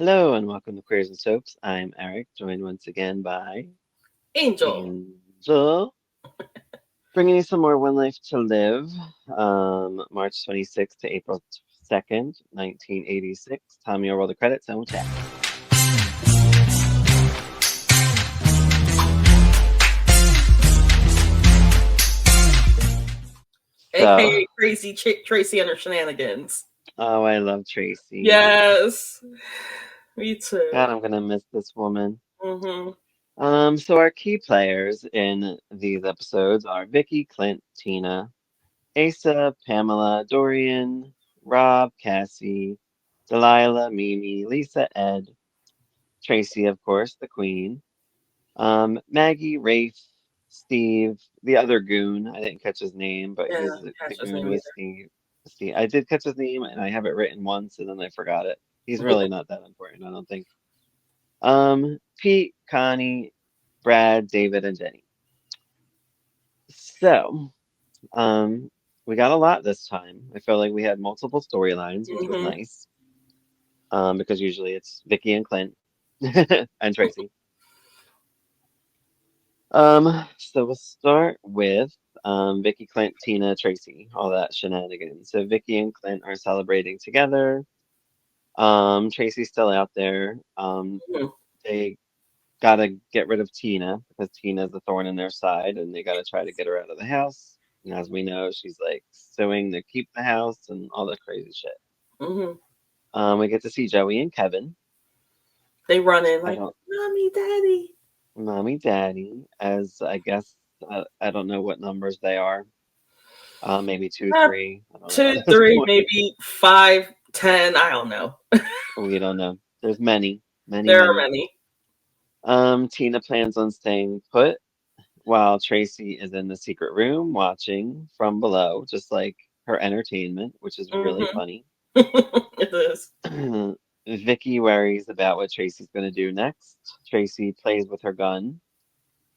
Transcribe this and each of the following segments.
Hello and welcome to Queers and Soaps. I'm Eric, joined once again by Angel. Angel, bringing you some more One Life to Live. March 26th to April 2nd, 1986. Tommy will roll the credits and we'll chat. So, AKA Crazy Tracy and her shenanigans. oh, I love Tracy. Yes. Me God, too. I'm gonna miss this woman. Mm-hmm. So our key players in these episodes are Vicky, Clint, Tina, Asa, Pamela, Dorian, Rob, Cassie, Delilah, Mimi, Lisa, Ed, Tracy, of course, the Queen, Maggie, Rafe, Steve, the other goon. I didn't catch his name, but Yeah, he was the catch his goon name with Steve. Steve. I did catch his name, and I have it written once, and then I forgot it. He's either. really not that important, I don't think. Pete, Connie, Brad, David, and Jenny. So, um, we got a lot this time. I feel like we had multiple storylines, which was Mm-hmm. nice. Because usually it's Vicky and Clint and Tracy. So we'll start with Vicky, Clint, Tina, Tracy, all that shenanigans. So Vicky and Clint are celebrating together. Tracy's still out there. They gotta get rid of Tina because Tina's a thorn in their side, and they gotta try to get her out of the house. And as we know, she's like suing to keep the house and all that crazy shit. Mm-hmm. We get to see Joey and Kevin. They run in I like, don't Mommy, Daddy. Mommy, Daddy, as I guess I don't know what numbers they are. Maybe two, Uh, three. I don't know Two, at this three, point. maybe five, 10. I don't know. We don't know. There's many, many, There are many. many. Tina plans on staying put while Tracy is in the secret room watching from below, just like her entertainment, which is really Mm-hmm. funny. It is. Vicky worries about what Tracy's going to do next. Tracy plays with her gun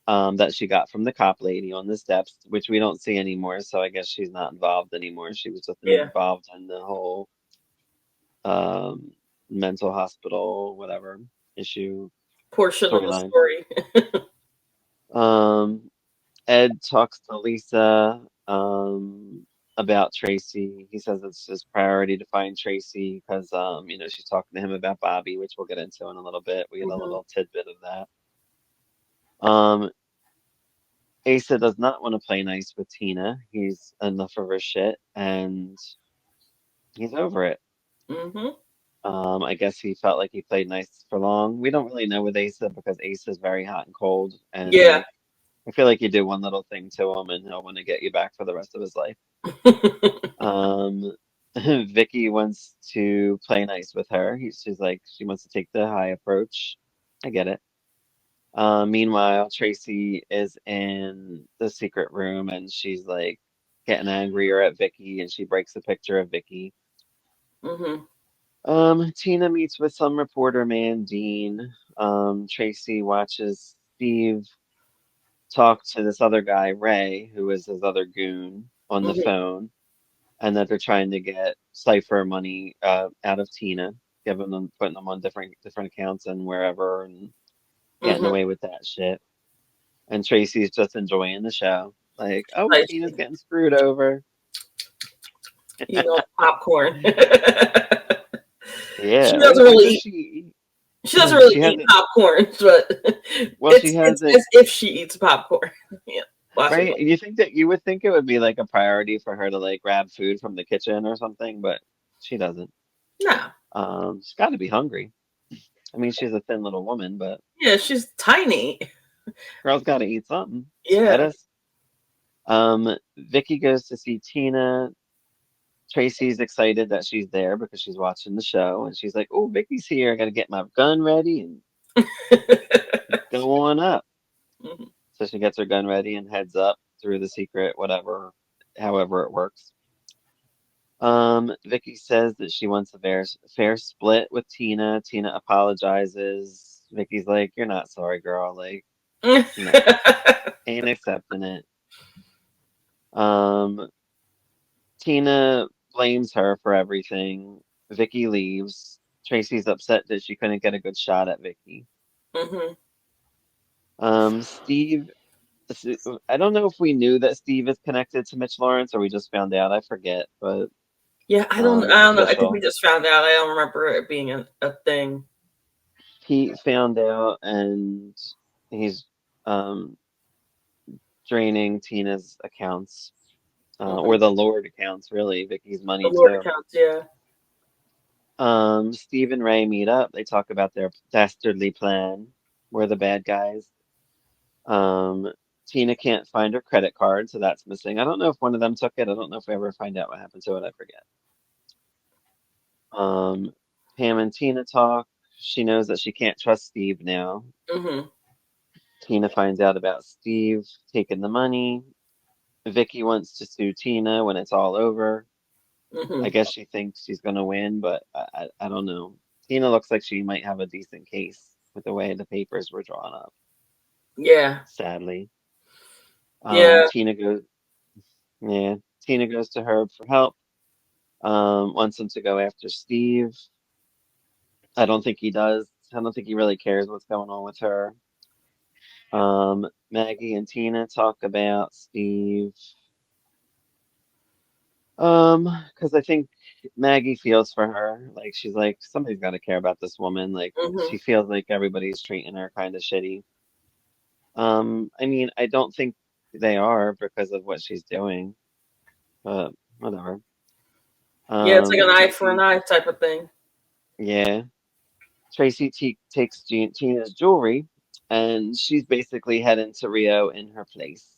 that she got from the cop lady on the steps, which we don't see anymore. So I guess she's not involved anymore. She was just Yeah. involved in the whole um, mental hospital, whatever issue Portion of the storyline. story. Um, Ed talks to Lisa about Tracy. He says it's his priority to find Tracy because she's talking to him about Bobby, which we'll get into in a little bit. We get a Mm-hmm. little tidbit of that. Um, Asa does not want to play nice with Tina. He's enough of her shit and he's over it. Mm-hmm. I guess he felt like he played nice for long. We don't really know with Asa because Asa's very hot and cold, and Yeah. like I feel like you do one little thing to him and he'll want to get you back for the rest of his life. Um, Vicky wants to play nice with her. She's like she wants to take the high approach. I get it. Meanwhile, Tracy is in the secret room and she's like getting angrier at Vicky and she breaks a picture of Vicky. Mm-hmm. Tina meets with some reporter man, Dean. Tracy watches Steve talk to this other guy, Ray, who is his other goon, on the Mm-hmm. phone, and that they're trying to get cipher money out of Tina, giving them putting them on different accounts and wherever and getting Mm-hmm. away with that shit. And Tracy's just enjoying the show. Like, oh, Like, Tina's getting screwed over. popcorn. She Yeah, doesn't what really does eat. she She doesn't eat? really She eat hasn't. popcorn, but Well, she it's hasn't. as if she eats popcorn. Yeah, watching. Right? You would think it would be like a priority for her to like grab food from the kitchen or something, but she doesn't. No, She's got to be hungry. I mean, she's a thin little woman, but yeah, she's tiny. girl's got to eat something. Yeah. Lettuce. Vicky goes to see Tina. Tracy's excited that she's there because she's watching the show, and she's like, "Oh, Vicky's here. I got to get my gun ready and go on up." Mhm. So she gets her gun ready and heads up through the secret, whatever, however it works. Vicky says that she wants a fair split with Tina. Tina apologizes. Vicky's like, "You're not sorry, girl. Like, no, ain't accepting it." Um, Tina blames her for everything. Vicky leaves. Tracy's upset that she couldn't get a good shot at Vicky. Mhm. Steve, I don't know if we knew that Steve is connected to Mitch Lawrence or we just found out. I forget, but Yeah, I it's don't know. I think we official. just found out. I don't remember it being a thing. Pete found out and he's um, draining Tina's accounts, or Mhm. the Lord accounts, really, Vicky's The money Lord too. accounts, yeah. Steve and Ray meet up. They talk about their dastardly plan. We're the bad guys. Um, Tina can't find her credit card, so that's missing. I don't know if one of them took it. I don't know if we ever find out what happened to it. I forget. Um, Pam and Tina talk. She knows that she can't trust Steve now. Mhm. Tina finds out about Steve taking the money. Vicky wants to sue Tina when it's all over. I Mhm. guess she thinks she's gonna win, but I don't know. Tina looks like she might have a decent case with the way the papers were drawn up, Yeah. sadly. Yeah. Tina goes, yeah, Tina goes to Herb for help. Wants him to go after Steve. I don't think he does. I don't think he really cares what's going on with her. Maggie and Tina talk about Steve. Because I think Maggie feels for her. Like she's like, somebody's got to care about this woman. Like Mhm. she feels like everybody's treating her kind of shitty. I mean, I don't think they are because of what she's doing, but whatever. Yeah, it's like an eye for an Tracy, eye type of thing. yeah, Tracy takes Tina's jewelry, and she's basically heading to Rio in her place.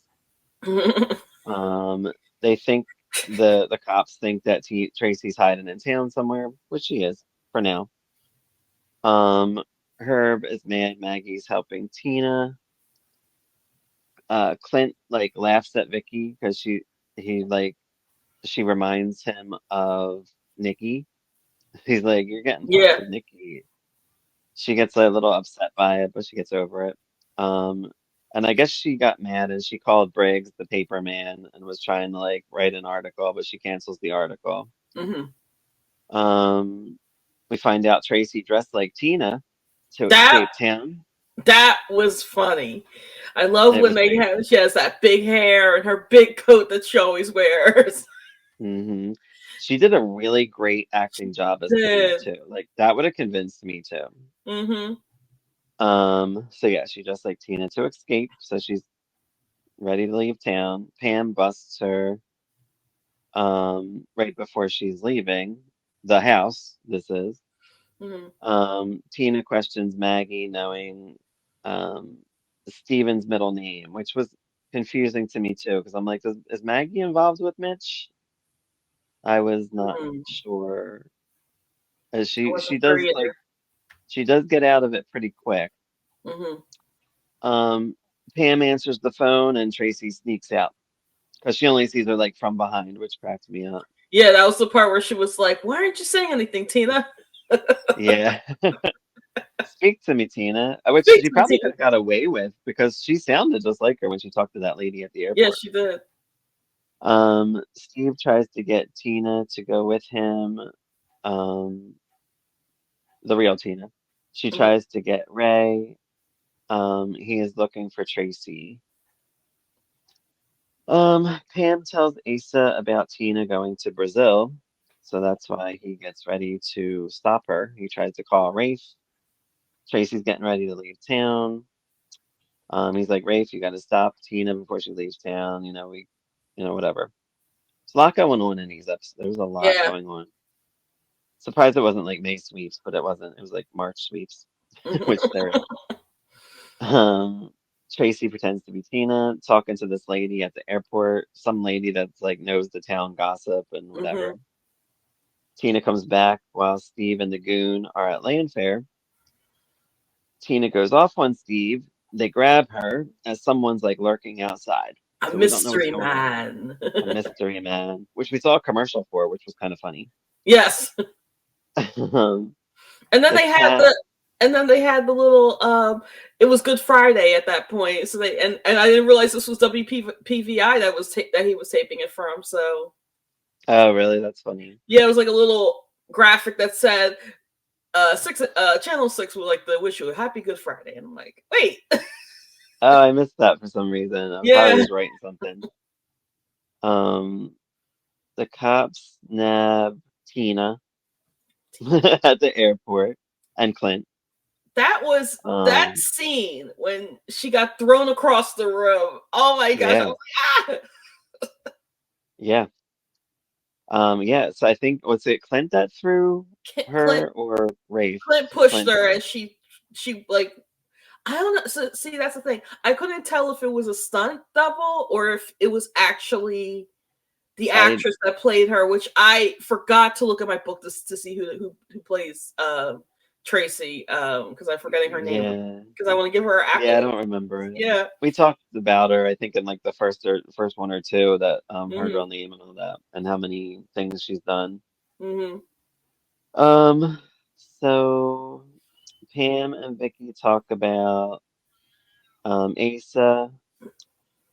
Um, they think the cops think that Tracy's hiding in town somewhere, which she is for now. Um, Herb is mad Maggie's helping Tina. Clint like laughs at Vicky because he like she reminds him of Nikki. He's like, "You're getting parts Yeah. of Nikki." She gets a little upset by it, but she gets over it. Um, and I guess she got mad and she called Briggs the paper man and was trying to like write an article, but she cancels the article. Mhm. Um, we find out Tracy dressed like Tina to That escape town. that was funny. I love It when was they great. have she has that big hair and her big coat that she always wears. Hmm. She did a really great acting job as Tina Did. too. Like that would have convinced me too. Mhm. So yeah, she dressed like Tina to escape. So she's ready to leave town. Pam busts her right before she's leaving the house. This is. Mhm. Tina questions Maggie, knowing um, Steven's middle name, which was confusing to me too, because I'm like, is Maggie involved with Mitch? I was not Mhm. sure. As I she wasn't sure does either. like she does get out of it pretty quick. Mhm. Um, Pam answers the phone and Tracy sneaks out because she only sees her like from behind, which cracks me up. Yeah, that was the part where she was like, "Why aren't you saying anything, Tina? Yeah. Speak to me, Tina. Which Speak she to me, probably Tina." could have got away with because she sounded just like her when she talked to that lady at the Yeah, airport. she did. Steve tries to get Tina to go with him. Um, the real Tina. She Mhm. tries to get Ray. He is looking for Tracy. Pam tells Asa about Tina going to Brazil, so that's why he gets ready to stop her. He tries to call Rafe. Tracy's getting ready to leave town. He's like, Rafe, you got to stop Tina before she leaves town. Whatever. There's a lot going on in these episodes. There's a lot Yeah. going on. Surprised it wasn't like May sweeps, but it wasn't. It was like March sweeps, which there is. Um, Tracy pretends to be Tina, talking to this lady at the airport, some lady that's like knows the town gossip and Mhm. whatever. Tina comes back while Steve and the goon are at Landfair. Tina goes off on Steve. They grab her as someone's like lurking outside. A So we don't know what's mystery going on. man. A mystery man, which we saw a commercial for, which was kind of funny. Yes. Um, And then the they had cat, the little it was Good Friday at that point. So and I didn't realize this was WPVI that he was taping it from. So oh, really? That's funny. yeah, it was like a little graphic that said Channel 6 would like to wish you a happy Good Friday, and I'm like, wait, Oh, I missed that for some reason. I thought I yeah, was writing something. Um, the cops nab Tina at the airport and Clint. that was that Um, scene when she got thrown across the room. Oh my gosh, I yeah, was like, ah! yeah. Yeah, so I think was it Clint that threw Clint her or Rafe? Clint pushed Clint her, did. and she like I don't know. So, see, that's the thing. I couldn't tell if it was a stunt double or if it was actually the I actress that played her, which I forgot to look at my book to see who plays Tracy, because I'm forgetting her name yeah. because I want to give her Yeah, I accolades. don't remember it. Yeah. We talked about her, I think, in like the first one or two that her Hmm. real name and all that, and how many things she's done. Hmm. Um, so Pam and Vicky talk about Asa.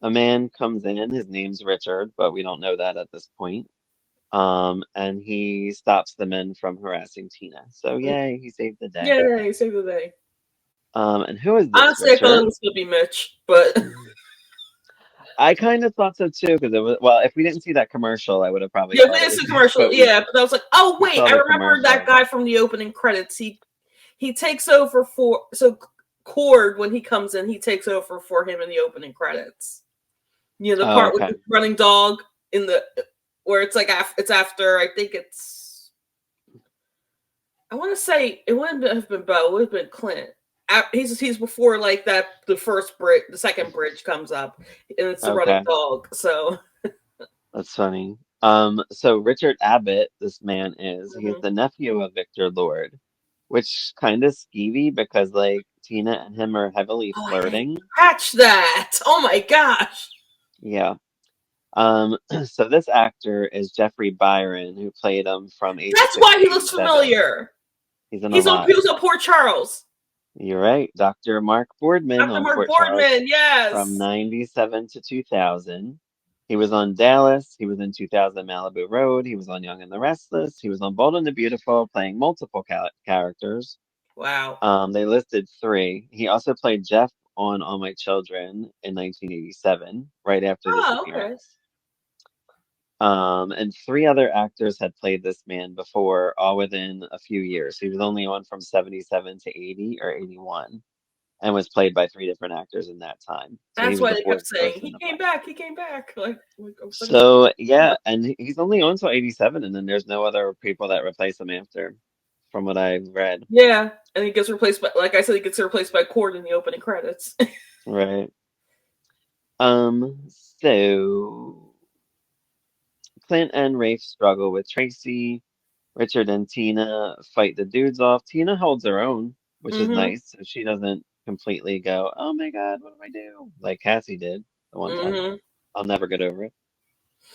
A man comes in, his name's Richard, but we don't know that at this point. And he stops the men from harassing Tina. So yay, he saved the day. Yeah, you saved the day. And who is this Honestly, I thought it Richard? was gonna be Mitch, but I kind of thought so too, because it was, well, if we didn't see that commercial, I would have probably yeah, thought we it didn't was see Mitch, commercial. Yeah, but I was like, oh we wait, saw I the remember that commercial. guy from the opening credits. He takes over for Cord when he comes in. He takes over for him in the opening credits. You know, the Oh, part with okay. the running dog in the where it's like it's after I think it's I want to say it wouldn't have been Bo, it would have been Clint. He's before like that the first bridge, the second bridge comes up, and it's the running Okay. dog. So That's funny. So Richard Abbott, this man is, he's mhm. the nephew of Victor Lord, which kind of skeevy because like Tina and him are heavily Oh, I didn't flirting. catch that. Oh my gosh, Yeah. So this actor is Jeffrey Byron, who played him from that's 86 why to he looks 87. familiar. He's in a He lot. was on Port Charles. You're right. Dr. Mark Boardman Dr. on Mark Port Charles Boardman, from yes. 97 to 2000. He was on Dallas. He was in 2000 Malibu Road. He was on Young and the Restless. He was on Bold and the Beautiful, playing multiple characters. Wow. They listed three. He also played Jeff on All My Children in 1987, right after this Oh, okay. appearance. And three other actors had played this man before, all within a few years. He was only on from 77 to 80 or 81 and was played by three different actors in that time. So he That's was why the they fourth kept saying person he to came play. back. He came back. Like I was like, So yeah, and he's only on till 87, and then there's no other people that replace him after, from what I've read. yeah, and he gets replaced by, like I said, he gets replaced by Cord in the opening credits. Right. So Clint and Rafe struggle with Tracy. Richard and Tina fight the dudes off. Tina holds her own, which is Hmm. nice. So she doesn't completely go, "Oh my God, what do I do?" Like Cassie did the one time. Hmm. I'll never get over it.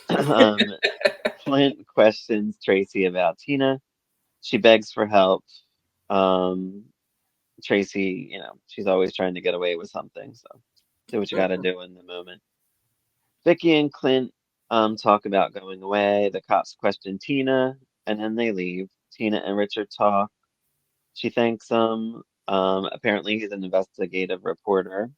um, Clint questions Tracy about Tina. She begs for help. Um, Tracy, she's always trying to get away with something, so do what you got to do in the moment. Vicky and Clint talk about going away. The cops question Tina, and then they leave. Tina and Richard talk. She thanks him. Apparently, he's an investigative reporter.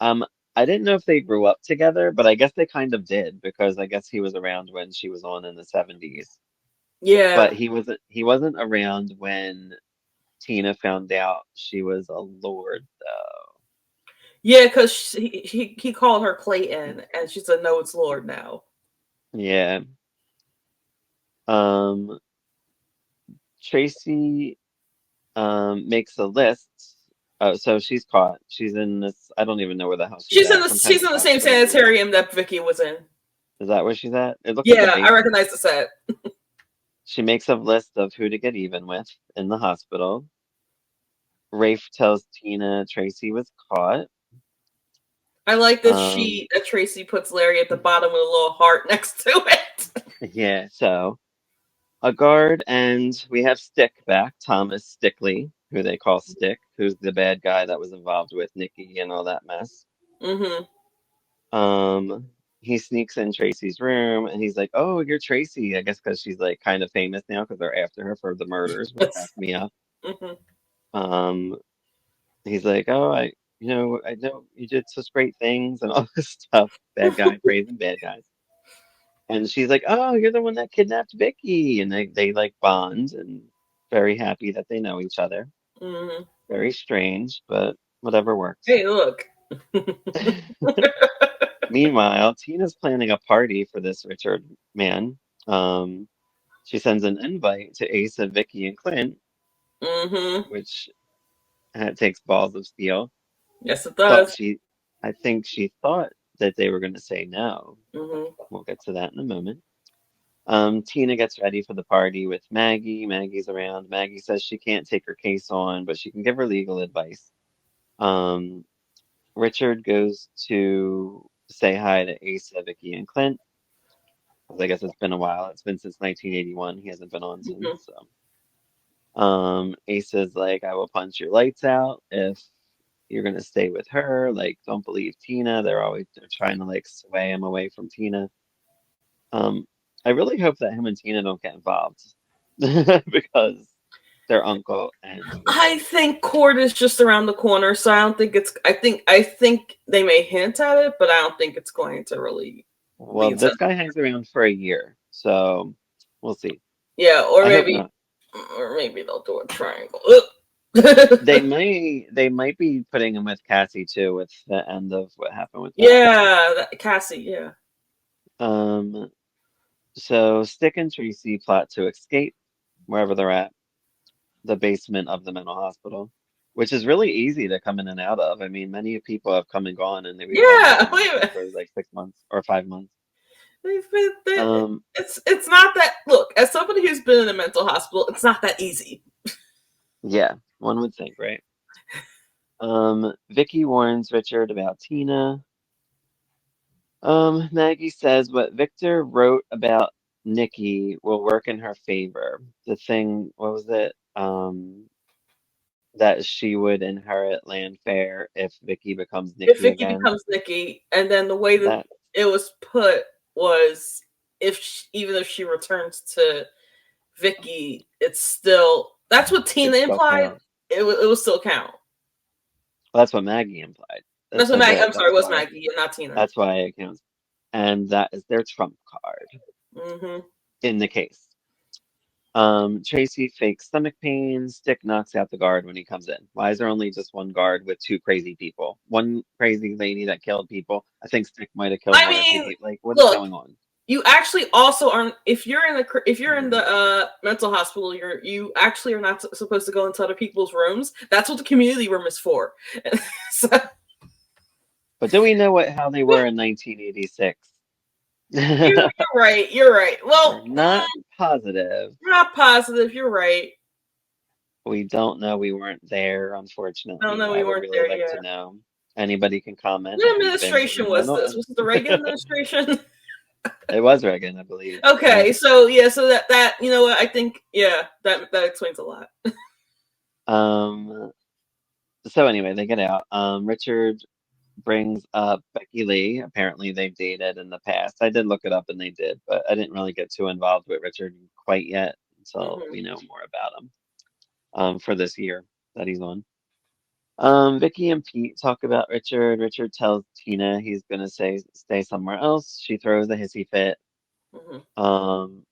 Um, I didn't know if they grew up together, but I guess they kind of did because I guess he was around when she was on in the 70s. But Yeah, he wasn't around when Tina found out she was a lord, though. yeah, because he called her Clayton, and she said, "No, it's Lord now." Yeah. Um, Tracy makes a list. Oh, so she's caught. She's in this. I don't even know where the hell she's at. Some kind She's of in the same hospital. sanitarium that Vicky was in. Is that where she's at? It looks like a Yeah, I basement. recognize the set. She makes a list of who to get even with in the hospital. Rafe tells Tina Tracy was caught. I like this Um, sheet that Tracy puts Larry at the bottom with a little heart next to it. yeah, so a guard and we have Stick back, Thomas Stickley, who they call Stick, who's the bad guy that was involved with Nikki and all that mess. Hmm. Um, he sneaks in Tracy's room and he's like, "Oh, you're Tracy." I guess because she's like kind of famous now because they're after her for the murders, which cracked me up. Mhm. Um, he's like, "Oh, I know you did such great things and all this stuff." Bad guy praising bad guys. And she's like, "Oh, you're the one that kidnapped Vicky." And they like bond and very happy that they know each other. Mhm. Very strange, but whatever works. Hey, look. Meanwhile, Tina's planning a party for this Richard man. Um, she sends an invite to Asa, Vicky, and Clint, Mhm. which takes balls of steel. Yes, it Thought does. she, I think she thought that they were going to say no. Mhm. We'll get to that in a moment. Tina gets ready for the party with Maggie. Maggie's around. Maggie says she can't take her case on, but she can give her legal advice. Um, Richard goes to say hi to Asa, Vicky, and Clint. 'Cause I guess it's been a while. It's been since 1981. He hasn't been on since. Mhm. So, Asa's like, I will punch your lights out if you're gonna stay with her. Like, don't believe Tina. They're trying to like sway him away from Tina. Um, I really hope that him and Tina don't get involved because their uncle and I Richard. think court is just around the corner, so I don't think it's. I think they may hint at it, but I don't think it's going to really Well, lead to. this guy hangs around for a year, so we'll see. Yeah, I hope not. or maybe they'll do a triangle. They might be putting him with Cassie too, with the end of what happened with that. Yeah, Cassie. Yeah. Um, so Stick and Tracy plot to escape wherever they're at, the basement of the mental hospital, which is really easy to come in and out of. I mean, many people have come and gone, and we've only Yeah. been Wait out a there minute. for like 6 months or 5 months. They- Um, it's not that. Look, as somebody who's been in a mental hospital, it's not that easy. yeah, one would think, right? Vicky warns Richard about Tina. Maggie says what Victor wrote about Nikki will work in her favor. The thing, what was it? That she would inherit land fair if Vicky becomes If Nikki Vicky again. becomes Nikki, and then the way that That it was put was even if she returns to Vicky, it's still that's what it Tina still implied. counts. It will still count. Well, that's what Maggie implied. That's what So Maggie. that I'm sorry, that's it was why Maggie and not Tina. that's why it counts. And that is their trump card Hmm. in the case. Tracy fakes stomach pain. Stick knocks out the guard when he comes in. Why is there only just one guard with two crazy people? One crazy lady that killed people. I think Stick might have killed I one or two mean, people. Like, what is look, going on? you actually also aren't. If you're in the mental hospital, you actually are not supposed to go into other people's rooms. That's what the community room is for. So, But do we know how they were in 1986? you're right. You're right. We're Well, not positive. you're not positive. You're right. We don't know. We weren't there, I don't unfortunately. know. I We would weren't really there like to yet. know. Anybody can comment What if you've been administration in was mental. this? Was it the Reagan administration? It was Reagan, I believe. Yeah. Okay, so yeah, so that you know what I think, yeah, that explains a lot. Um. So anyway, they get out. Richard brings up Becky Lee. Apparently, they've dated in the past. I did look it up, and they did, but I didn't really get too involved with Richard quite yet until Hmm. we know more about him. For this year that he's on. Vicky and Pete talk about Richard. Richard tells Tina he's gonna stay somewhere else. She throws a hissy fit. Hmm. Um,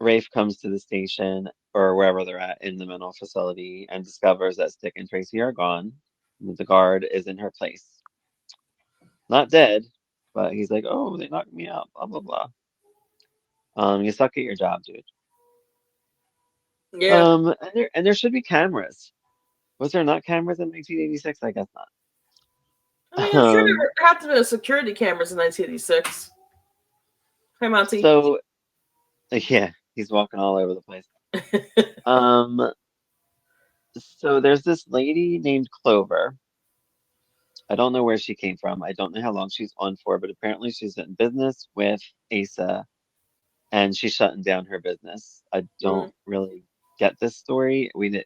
Rafe comes to the station or wherever they're at in the mental facility and discovers that Stick and Tracy are gone. The guard is in her place. Not dead, but he's like, oh, they knocked me out, blah blah blah. You suck at your job, dude. Yeah, And there should be cameras. Was there not cameras in 1986? I guess I mean, I'm not. sure there had to be security cameras in 1986. Hey, Monty. So yeah, he's walking all over the place. Um, so there's this lady named Clover. I don't know where she came from. I don't know how long she's on for, but apparently she's in business with Asa and she's shutting down her business. I Mm-hmm. don't really get this story. We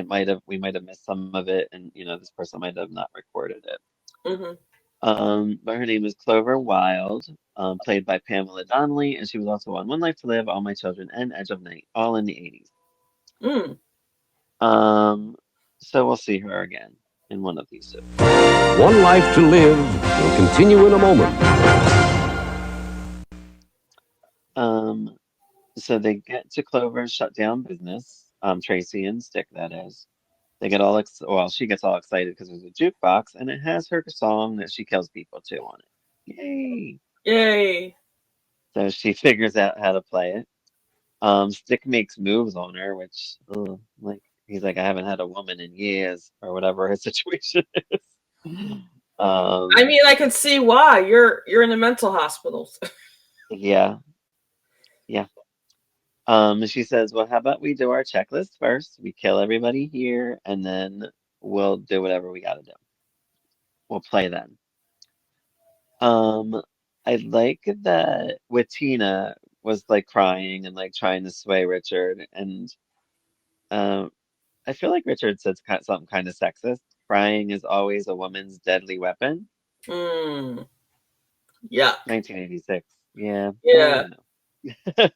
might have missed some of it, and this person might have not recorded it. Mm-hmm. But her name is Clover Wild, played by Pamela Donnelly, and she was also on One Life to Live, All My Children, and Edge of Night, all in the 80s. Mm. Um, so we'll see her again in one of these soaps. One Life to Live will continue in a moment. Um, so they get to Clover's shut down business. Tracy and Stick, that is. They get all well, she gets all excited because there's a jukebox and it has her song that she kills people to on it. Yay! Yay. So she figures out how to play it. Stick makes moves on her, which, ugh, like, he's like, I haven't had a woman in years, or whatever his situation is. I Um, mean, I can see why. You're in a mental hospital. yeah, yeah. She says, well, how about we do our checklist first? We kill everybody here, and then we'll do whatever we gotta do. We'll play then. Um, I like that with Tina was like crying and like trying to sway Richard, and um, I feel like Richard says something kind of sexist. Crying is always a woman's deadly weapon. Mm, yuck. 1986. Yeah, well, Yeah. you know.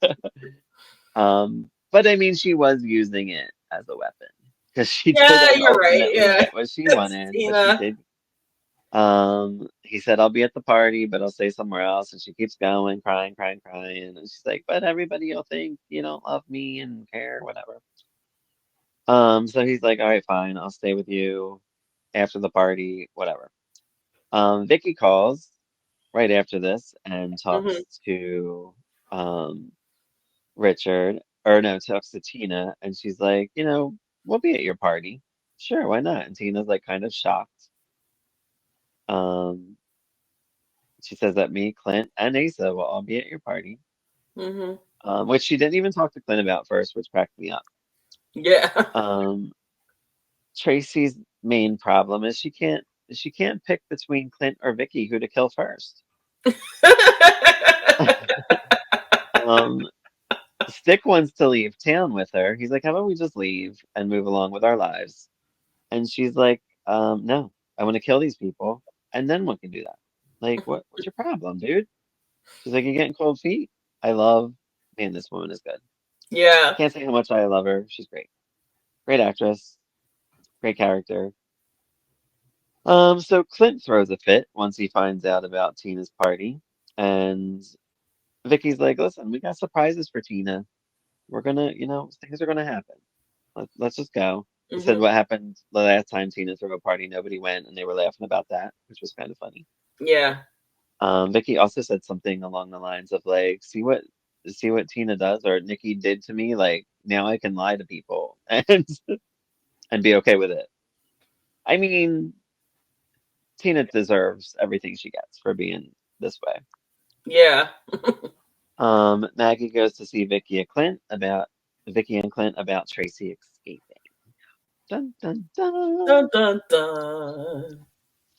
But I mean, she was using it as a weapon because she Yeah, didn't you're right. ultimately Yeah. get what she It's wanted, but she Tina. did. He said, I'll be at the party, but I'll stay somewhere else. And she keeps going, crying, crying, crying. And she's like, but everybody will think you don't love me and care, whatever. So he's like, all right, fine, I'll stay with you after the party, whatever. Vicky calls right after this and Hmm. talks to um Richard, or no, talks to Tina, and she's like, we'll be at your party. Sure, why not? And Tina's like kind of shocked. Um, she says that me, Clint, and Asa will all be at your party. Hmm. Which she didn't even talk to Clint about first, which cracked me up. Yeah. Um, Tracy's main problem is she can't pick between Clint or Vicky who to kill first. Um, Stick wants to leave town with her. He's like, how about we just leave and move along with our lives? And she's like, no, I want to kill these people, and then we can do that. Like, what's your problem, dude? She's like, you're getting cold feet. I love, man, this woman is good. Yeah. Can't say how much I love her. She's great. Great actress, great character. So Clint throws a fit once he finds out about Tina's party, and Vicky's like, listen, we got surprises for Tina. We're gonna, things are gonna happen. Let's just go. He said Hmm. what happened the last time Tina threw a party, nobody went, and they were laughing about that, which was kind of funny. Yeah. Vicky also said something along the lines of like, see what Tina does or Nikki did to me. Like now I can lie to people and be okay with it. I mean, Tina deserves everything she gets for being this way. Yeah. Maggie goes to see Vicky and Clint about Tracy escaping. Dun dun Dun dun. dun dun.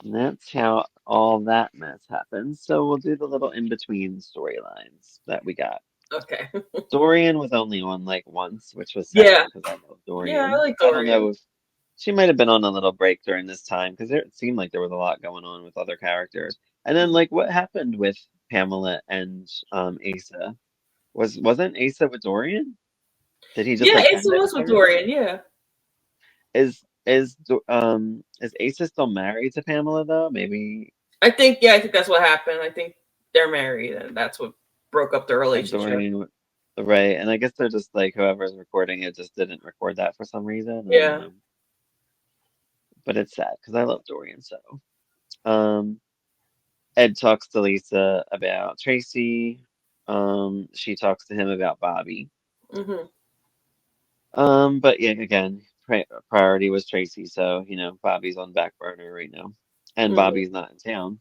And that's how all that mess happens. So we'll do the little in-between storylines that we got. Okay. Dorian was only on like once, which was sad Yeah. because I love Yeah, I Dorian. like I don't Dorian. know if she might have been on a little break during this time because it seemed like there was a lot going on with other characters. And then like what happened with Pamela and Asa? Wasn't Asa with Dorian? Did he just Yeah, like Asa end it was with with her? Dorian. Yeah. Is Asa still married to Pamela though? Maybe I think that's what happened. I think they're married and that's what broke up their and relationship. Dorian, right? And I guess they're just like whoever's recording it just didn't record that for some reason. I don't Yeah. know, but it's sad because I love Dorian so. Um, Ed talks to Lisa about Tracy. She talks to him about Bobby. Hmm. But yeah, again, priority was Tracy, so Bobby's on back burner right now, and Hmm. Bobby's not in town.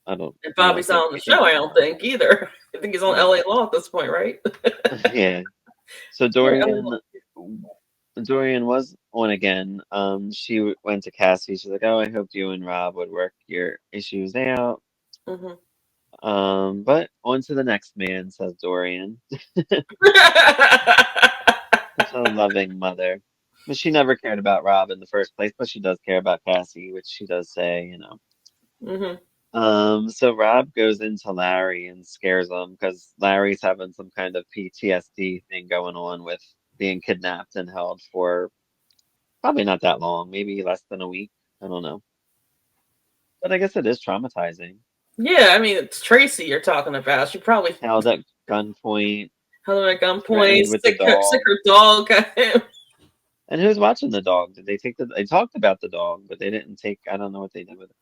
I don't. And We don't Bobby's think. not on the We think show, I he's don't not. think either. I think he's on No. LA Law at this point, right? Yeah. So Yeah, LA Dorian, Law. Dorian was on again. She went to Cassie. She's like, "Oh, I hoped you and Rob would work your issues out." Hmm. But on to the next man, says Dorian. Such a loving mother. But she never cared about Rob in the first place, but she does care about Cassie, which she does say. Hmm. So Rob goes into Larry and scares him because Larry's having some kind of PTSD thing going on with being kidnapped and held for Probably not that long, maybe less than a week. I don't know. But I guess it is traumatizing. Yeah, I mean it's Tracy you're talking about. She probably Held at gunpoint, held him at gunpoint, threatened with the sick dog. her dog at him. And who's watching the dog? Did they take they talked about the dog, but they didn't take, I don't know what they did with it.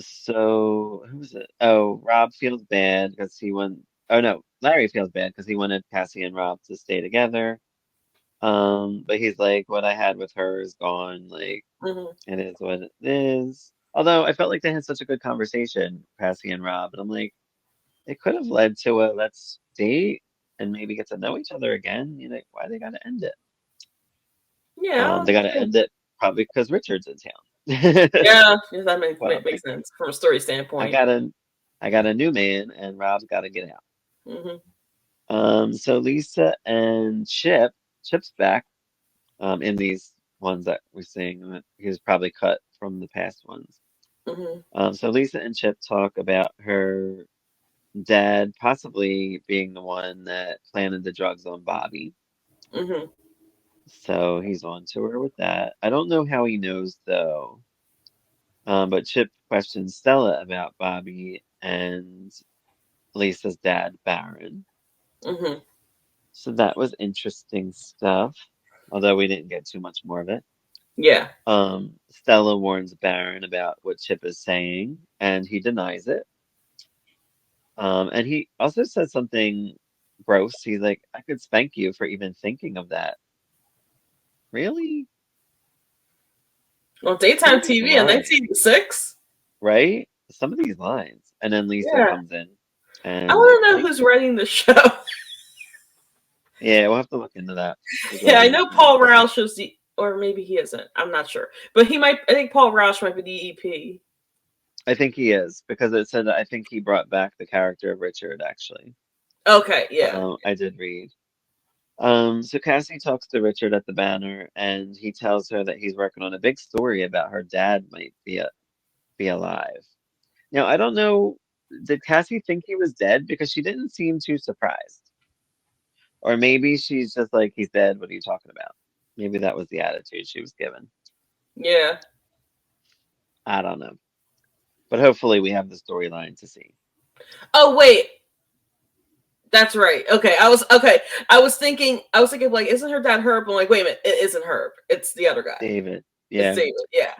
So who was it? Oh, Rob feels bad because he went, oh no, Larry feels bad because he wanted Cassie and Rob to stay together. But he's like, what I had with her is gone. Like, Hmm. it is what it is. Although I felt like they had such a good conversation, Cassie and Rob, and I'm like, it could have led to a let's date and maybe get to know each other again. You know, why they gotta end it? Yeah, They gotta end it probably because Richard's in town. yeah, that Well, makes sense from a story I standpoint. got a I got a new man and Rob's gotta get out. Hmm. So Lisa and Chip's back in these ones that we're seeing. He was probably cut from the past ones. Hmm. So Lisa and Chip talk about her dad possibly being the one that planted the drugs on Bobby. Hmm. So he's on to her with that. I don't know how he knows though. But Chip questions Stella about Bobby and Lisa's dad, Baron. Hmm. So that was interesting stuff, although we didn't get too much more of it. Yeah. Stella warns Baron about what Chip is saying, and he denies it. And he also says something gross. He's like, I could spank you for even thinking of that. Really? On Some daytime of these TV in lines, 1986. right? Some of these lines. And then Lisa Yeah, comes in, I and want to I know think, who's writing the show. yeah, we'll have to look into that. Who's Yeah, I writing the know show? Paul Roush is the, or maybe he isn't. I'm not sure, but he might. I think Paul Roush might be the EP. I think he is, because it said that I think he brought back the character of Richard, actually. Okay, yeah. I did read. So Cassie talks to Richard at the banner, and he tells her that he's working on a big story about her dad might be alive. Now, I don't know, did Cassie think he was dead? Because she didn't seem too surprised. Or maybe she's just like, he's dead, what are you talking about? Maybe that was the attitude she was given. Yeah. I don't know. But hopefully we have the storyline to see. Oh wait, that's right. Okay, I was okay. I was thinking. I was thinking like, isn't her dad Herb? I'm like, wait a minute, it isn't Herb. It's the other guy. David. It's Yeah. David. Yeah.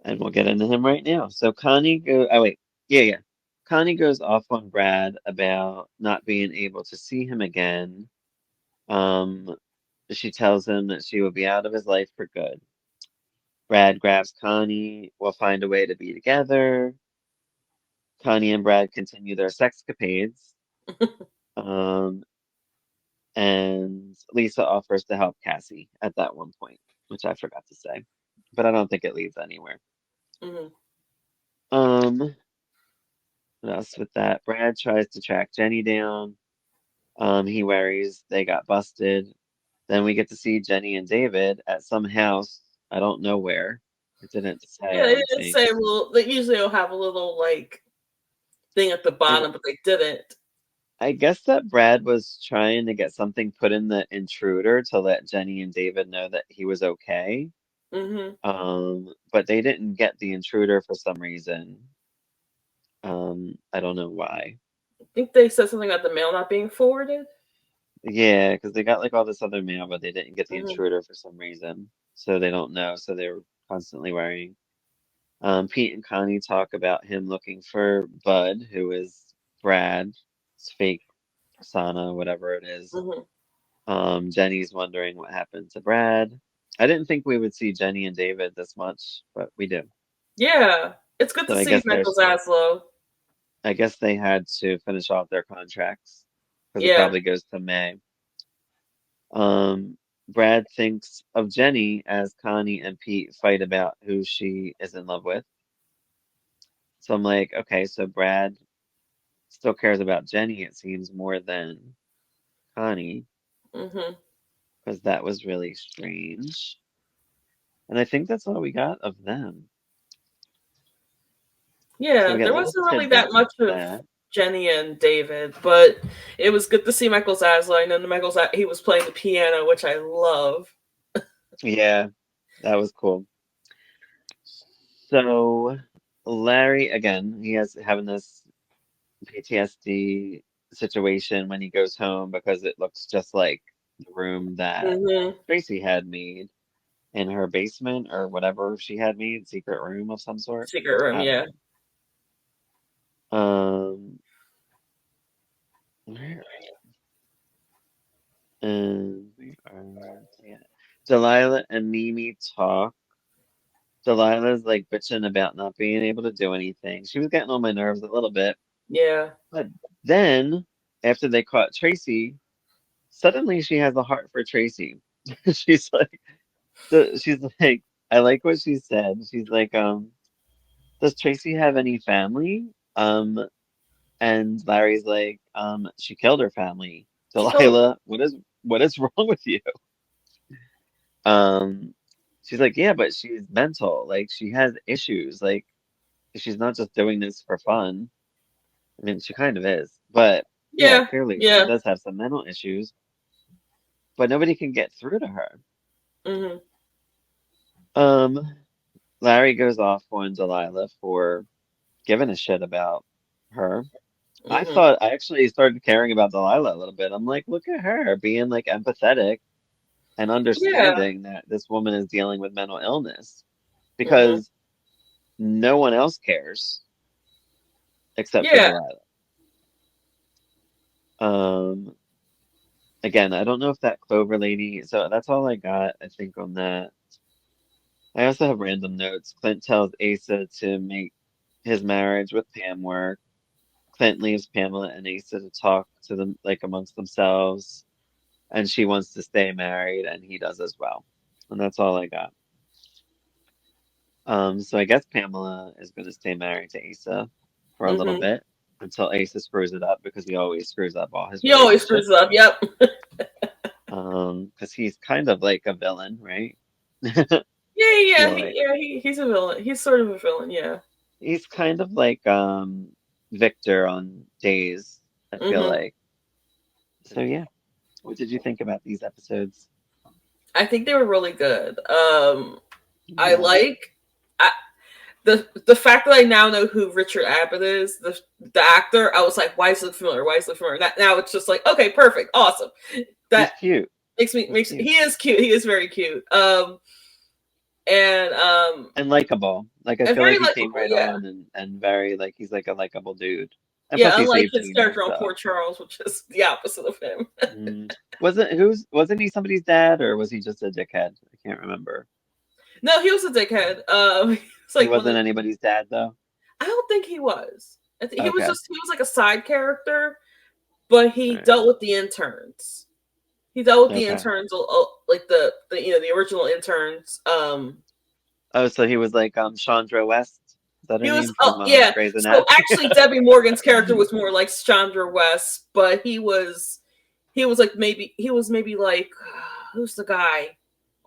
And we'll get into him right now. So Connie go oh wait. Yeah, yeah. Connie goes off on Brad about not being able to see him again. Um, she tells him that she will be out of his life for good. Brad grabs Connie. We'll find a way to be together. Connie and Brad continue their sexcapades. Um, and Lisa offers to help Cassie at that one point, which I forgot to say. But I don't think it leads anywhere. Hmm. Um, what else with that? Brad tries to track Jenny down. He worries they got busted. Then we get to see Jenny and David at some house. I don't know where. It didn't say, Yeah, I they don't didn't think. say a little. They usually will have a little like thing at the And bottom, but they didn't. I guess that Brad was trying to get something put in the intruder to let Jenny and David know that he was okay. Hmm. But they didn't get the intruder for some reason. I don't know why. I think they said something about the mail not being forwarded. Yeah, because they got like all this other mail, but they didn't get the Hmm. intruder for some reason. So they don't know. So they were constantly worrying. Pete and Connie talk about him looking for Bud, who is Brad's fake persona, whatever it is. Hmm. Jenny's wondering what happened to Brad. I didn't think we would see Jenny and David this much, but we do. Yeah, it's good So to see Michael Zaslow. I guess they had to finish off their contracts because it Yeah. probably goes to May. Brad thinks of Jenny as Connie and Pete fight about who she is in love with. So I'm like, okay, so Brad still cares about Jenny, it seems, more than Connie, Hmm. because that was really strange. And I think that's all we got of them. So Yeah, we got there little wasn't really that tidbits of much of that. Jenny and David, but it was good to see Michael Zaslow. I know he was playing the piano, which I love. Yeah, that was cool. So Larry again, he has having this PTSD situation when he goes home because it looks just like the room that Hmm. Tracy had made in her basement or whatever she had made, secret room of some sort. Secret room, I don't yeah. know. Where we are, yeah. Delilah and Mimi talk. Delilah's like bitching about not being able to do anything. She was getting on my nerves a little bit. Yeah. But then, after they caught Tracy, suddenly she has a heart for Tracy. She's like, she's like, I like what she said. She's like, does Tracy have any family? And Larry's like, she killed her family. She killed him. Delilah, what is wrong with you? Um, she's like, yeah, but she's mental. Like she has issues. Like she's not just doing this for fun. I mean, she kind of is, but yeah, Yeah, clearly she yeah. does have some mental issues, but nobody can get through to her. Hmm. Um, Larry goes off on Delilah for giving a shit about her. Hmm. I actually started caring about Delilah a little bit. I'm like, look at her being like empathetic and Yeah. understanding that this woman is dealing with mental illness Hmm. because no one else cares except for Yeah. Delilah. Um, again, I don't know if that Clover lady, so that's all I got, I think, on that. I also have random notes. Clint tells Asa to make his marriage with Pam work. Clint leaves Pamela and Asa to talk to them like amongst themselves, and she wants to stay married, and he does as well. And that's all I got. So I guess Pamela is going to stay married to Asa for a little Hmm. bit until Asa screws it up because he always screws up all his He always screws relationships. it up. Yep. Because he's kind of like a villain, right? Yeah, yeah, Feel like he's a villain. He's sort of a villain. Yeah. he's kind of like Victor on Days, I feel Hmm. like. So yeah, what did you think about these episodes? I think they were really good. I Yeah. like I, the fact that I now know who Richard Abbott is, the actor. I was like, why is he look familiar? Why is he look familiar? Now it's just like, okay, perfect, awesome. He's That cute. He's makes cute. he is cute. He is very cute. And And likable. Like I feel very like he came likable. right Yeah, on and very like he's like a likable dude. And plus yeah. he Unlike saved his Tina, character on so Port Charles, which is the opposite of him. wasn't he somebody's dad or was he just a dickhead? I can't remember. No, he was a dickhead. It's He like one of wasn't the, anybody's dad though? I don't think he was. I think Okay. he was like a side character, but he All dealt with the interns. He dealt with right. the Okay. interns, like the original interns. Oh, so he was like Chandra West. Is that her He was name from yeah. Grey's So Anatomy? actually, Debbie Morgan's character was more like Chandra West, but he was like maybe like who's the guy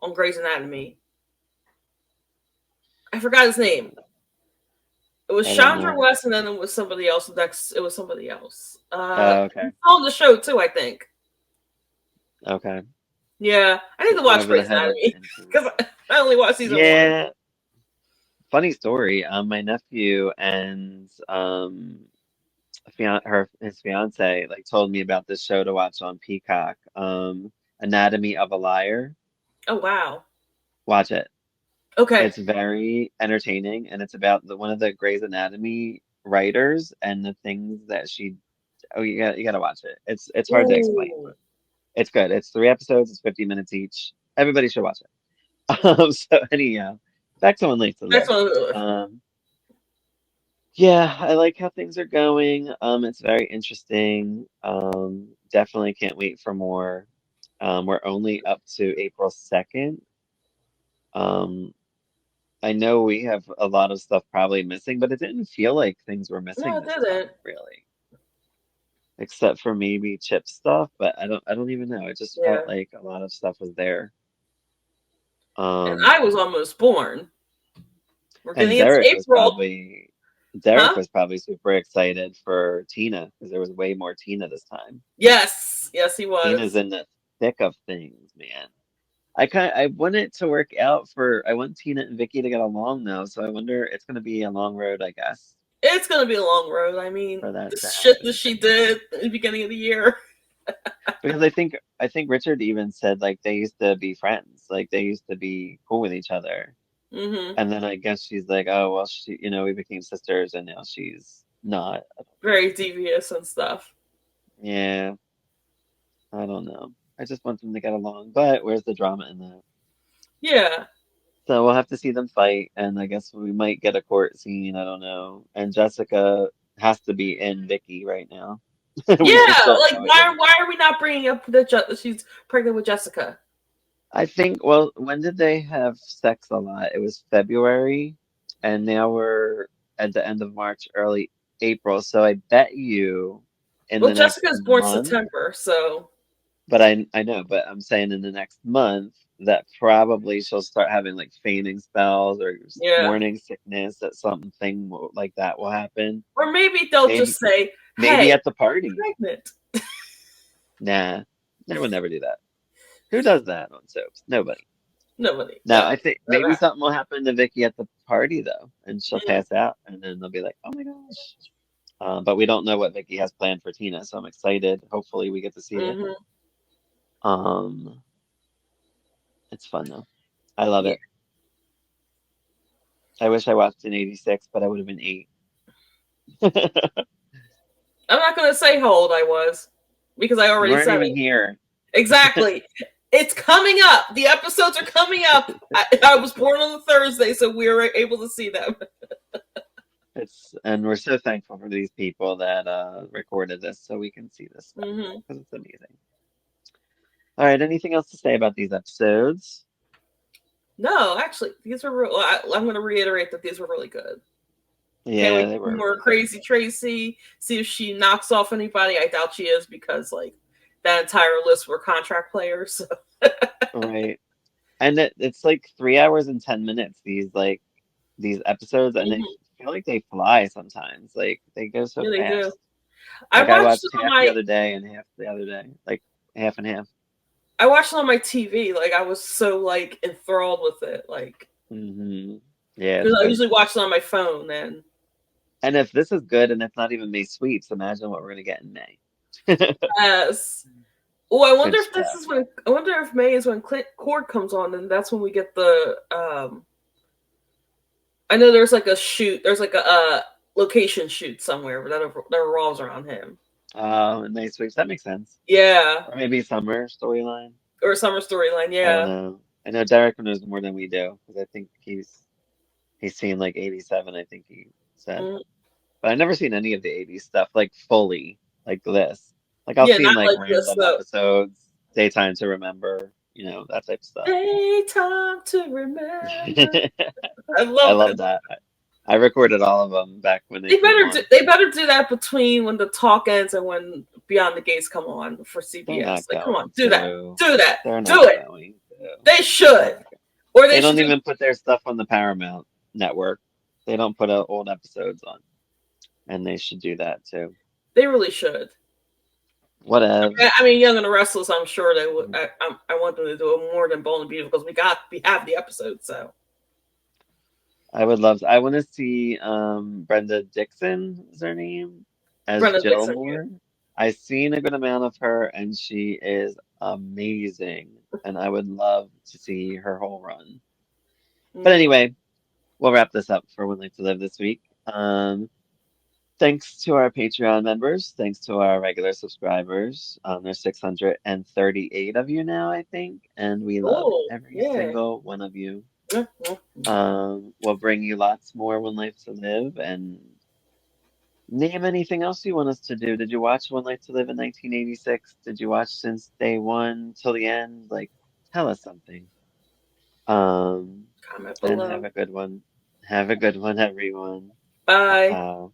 on Grey's Anatomy? I forgot his name. It was I don't Chandra know. West, and then it was somebody else. Next, it was somebody else. Oh, He's okay. on the show too, I think. Okay. Yeah, I need to Going watch over the Grey's head of the Anatomy interns. because I only watched season one. Yeah. Funny story. My nephew and his fiance like told me about this show to watch on Peacock. Anatomy of a Liar. Oh wow. Watch it. Okay. It's very entertaining, and it's about one of the Grey's Anatomy writers and the things that she. Oh, you gotta watch it. It's hard to explain, Ooh. but it's good. It's 3 episodes. It's 50 minutes each. Everybody should watch it. So anyhow, back to Unlate to That's Live. one. Um, yeah, I like how things are going. It's very interesting. Definitely can't wait for more. We're only up to April 2nd. Um, I know we have a lot of stuff probably missing, but it didn't feel like things were No, missing it this time, didn't. really, except for maybe chip stuff, but I don't even know. It just felt Yeah. like a lot of stuff was there. And I Um, was almost born. We're and getting into Derek was April. probably. Derek Huh? was probably super excited for Tina because there was way more Tina this time. Yes. Yes, he Tina's was. in the thick of things, man. I want it to work out for I want Tina and Vicky to get along though, so I wonder it's gonna be a long road, I guess, It's gonna be a long road. I mean, for that the to shit that happen. she did at the beginning of the year. Because I think Richard even said like they used to be friends, like they used to be cool with each other. Hmm. And then I guess she's like, oh well, we became sisters, and now she's not. Very devious and stuff. Yeah, I don't know. I just want them to get along, but where's the drama in that? Yeah. So we'll have to see them fight, and I guess we might get a court scene. I don't know. And Jessica has to be in Vicky right now. We just Yeah. don't Like, know it why? yet. Why are we not bringing up that she's pregnant with Jessica? I think, well, when did they have sex a lot? It was February, and now we're at the end of March, early April. So I bet you in Well, the next Jessica's born month, September, so but I know, but I'm saying in the next month that probably she'll start having like fainting spells or yeah. morning sickness, that something like that will happen. Or maybe they'll Maybe just say, maybe "Hey, at the party. pregnant." Nah, they would never do that. Who does that on soaps? Nobody. Nobody. No, No. I think maybe Never. something will happen to Vicky at the party though, and she'll Mm-hmm. pass out, and then they'll be like, "Oh my gosh!" But we don't know what Vicky has planned for Tina, so I'm excited. Hopefully, we get to see it. Mm-hmm. Um, it's fun though. I love Yeah. it. I wish I watched in '86, but I would have been 8. I'm not gonna say how old I was because I You already weren't said even it. here. Exactly. It's coming up. The episodes are coming up. I was born on a Thursday, so we were able to see them. And we're so thankful for these people that recorded this so we can see this stuff Hmm. because it's amazing. All right, anything else to say about these episodes? No, actually, these were real. I'm going to reiterate that these were really good. Can't Yeah, wait they to see were more really good. Crazy Tracy. See if she knocks off anybody. I doubt she is because like that entire list were contract players. So. All right. And it's like 3 hours and 10 minutes, these episodes, and they Mhm. feel like they fly sometimes. Like they go so Yeah, they do. fast. I Like I watched it watched on half the my other day and half the other day. Like half and half. I watched it on my TV. Like I was so like enthralled with it. Like Yeah, it's because I good. usually watch it on my phone and And if this is good and it's not even May sweeps, imagine what we're gonna get in May. yes. Oh, I wonder Good if this stuff. is when. I wonder if May is when Clint Cord comes on, and that's when we get the. I know there's like a shoot. There's like a location shoot somewhere that revolves around him. And May sweeps, that makes sense. Yeah, Or maybe summer storyline. or summer storyline. I don't Yeah. know. I know Derek knows more than we do because I think he's seen like 87, I think he said. Mm. But I've never seen any of the 80s stuff like fully, like this. Like I'll Yeah, see not like like this random though. episodes, Daytime to Remember, that type of stuff. Daytime to remember. I I love love that. that. I recorded all of them back when they They came better do, on. they better do that between when the talk ends and when Beyond the Gates come on for They're CBS. not Like, come on, going do that, to. do that, They're do not it. going to. They They're should, not going. or They they should don't do. even put their stuff on the Paramount network. They don't put old episodes on, and they should do that too. They really should. Whatever. I mean, Young and the Restless. I'm sure they would. I want them to do it more than Bold and Beautiful because we have the episode. So I would love. I want to see Brenda Dixon is her name as Brenda Jill Dixon. more. I've seen a good amount of her, and she is amazing. And I would love to see her whole run. But Mm-hmm. anyway, we'll wrap this up for One Life to Live this week. Thanks to our Patreon members. Thanks to our regular subscribers. There's 638 of you now, I think, and we love Oh, every yeah. single one of you. Mm-hmm. We'll bring you lots more One Life to Live and name anything else you want us to do. Did you watch One Life to Live in 1986? Did you watch since day one till the end? Like, tell us something. Um, Comment and below. have a good one. Have a good one, everyone. Bye. Ciao.